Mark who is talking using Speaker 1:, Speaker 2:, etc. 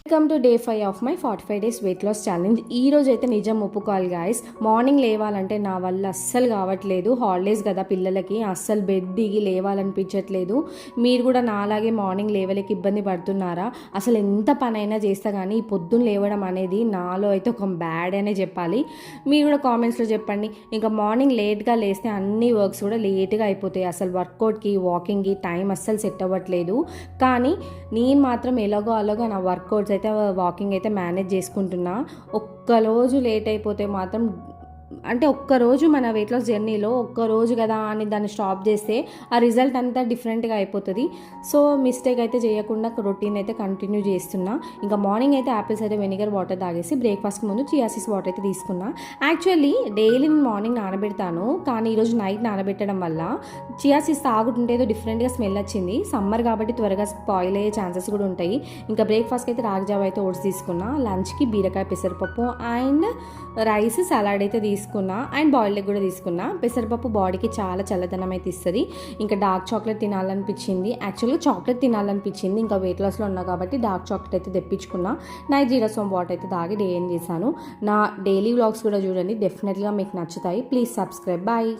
Speaker 1: Welcome to day 5 of my 45 days weight loss challenge. ఈ రోజు అయితే నిజం ఒప్పుకోవాలి గాయస్, మార్నింగ్ లేవాలంటే నా వల్ల అస్సలు కావట్లేదు. హాలిడేస్ కదా పిల్లలకి, అస్సలు బెడ్ దిగి లేవాలనిపించట్లేదు. మీరు కూడా నాలాగే మార్నింగ్ లేవలేక ఇబ్బంది పడుతున్నారా? అసలు ఎంత పనైనా చేస్తా కానీ ఈ పొద్దున్న లేవడం అనేది నాలో అయితే ఒక బ్యాడ్ అనే చెప్పాలి. మీరు కూడా కామెంట్స్లో చెప్పండి. ఇంకా మార్నింగ్ లేట్గా లేస్తే అన్ని వర్క్స్ కూడా లేట్గా అయిపోతాయి. అసలు వర్కౌట్కి వాకింగ్కి టైం అస్సలు సెట్ అవ్వట్లేదు. కానీ నేను మాత్రం ఎలాగో అలాగో నా వర్కౌట్స్ అయితే వాకింగ్ అయితే మేనేజ్ చేసుకుంటున్నా. ఒక్కరోజు లేట్ అయిపోతే మాత్రం, అంటే ఒక్కరోజు మన వెయిట్ లాస్ జర్నీలో ఒక్కరోజు కదా అని దాన్ని స్టాప్ చేస్తే ఆ రిజల్ట్ అంతా డిఫరెంట్గా అయిపోతుంది. సో మిస్టేక్ అయితే చేయకుండా రొటీన్ అయితే కంటిన్యూ చేస్తున్నా. ఇంకా మార్నింగ్ అయితే యాపిల్స్ అయితే వెనిగర్ వాటర్ తాగేసి బ్రేక్ఫాస్ట్కి ముందు చియా సీడ్స్ వాటర్ అయితే తీసుకున్నా. యాక్చువల్లీ డైలీ నేను మార్నింగ్ నానబెడతాను, కానీ ఈరోజు నైట్ నానబెట్టడం వల్ల చియా సీడ్స్ తాగుతుంటే ఏదో డిఫరెంట్గా స్మెల్ వచ్చింది. సమ్మర్ కాబట్టి త్వరగా స్పాయిల్ అయ్యే ఛాన్సెస్ కూడా ఉంటాయి. ఇంకా బ్రేక్ఫాస్ట్కి అయితే రాగిజావ అయితే ఓట్స్ తీసుకున్నా. లంచ్కి బీరకాయ పెసరపప్పు అండ్ రైస్ సలాడ్ అయితే తీసుకున్నా అండ్ బాయిల్డ్ ఎగ్ కూడా తీసుకున్నా. పెసరపప్పు బాడీకి చాలా చల్లదనం అయితే ఇస్తుంది. ఇంకా డార్క్ చాక్లెట్ తినాలనిపించింది. యాక్చువల్గా చాక్లెట్ తినాలనిపించింది, ఇంకా వెయిట్ లాస్లో ఉన్నా కాబట్టి డార్క్ చాక్లెట్ అయితే తెప్పించుకున్నా. నైట్ జీరా సోమ్ వాటర్ అయితే తాగి డే ఏం చేశాను. నా డైలీ వ్లాగ్స్ కూడా చూడండి, డెఫినెట్గా మీకు నచ్చుతాయి. Please subscribe. బాయ్.